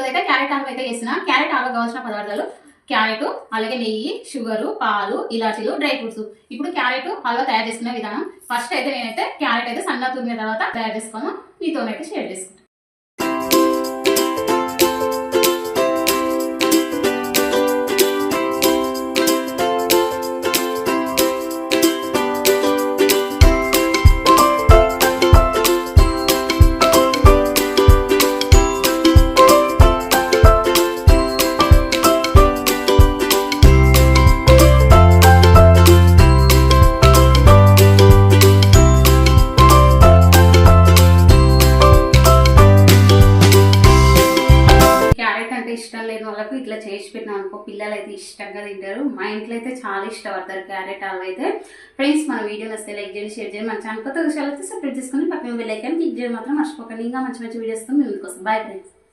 అయితే క్యారెట్ హల్వా అయితే చేసిన. క్యారెట్ హల్వా కావాల్సిన పదార్థాలు క్యారెట్, అలాగే నెయ్యి, షుగర్, పాలు, ఇలాచీలు, డ్రై ఫ్రూట్స్. ఇప్పుడు క్యారెట్ హల్వా తయారు చేసుకునే విధానం. ఫస్ట్ అయితే నేనైతే క్యారెట్ అయితే సన్నగా తురిమిన తర్వాత తయారు చేసుకోను, మీతోనైతే షేర్ చేసుకుంటాను. ఇష్టం లేని వాళ్ళకు ఇట్లా చేసి పెట్టినాం అనుకో, పిల్లలు అయితే ఇష్టంగా తింటారు. మా ఇంట్లో అయితే చాలా ఇష్టపడతారు క్యారెట్ హల్వా అయితే. ఫ్రెండ్స్, మన వీడియో నచ్చితే లైక్ చేయండి, షేర్ చేయండి. మన ఛానల్ కొత్త విషయాలు అయితే సబ్స్క్రైబ్ చేసుకుని పక్కన బెల్ ఐకాన్ క్లిక్ చేయడం మాత్రం మర్చిపోకండి. ఇంకా మంచి మంచి వీడియోస్తో మీ ముందుకు వస్తాం. Bye friends.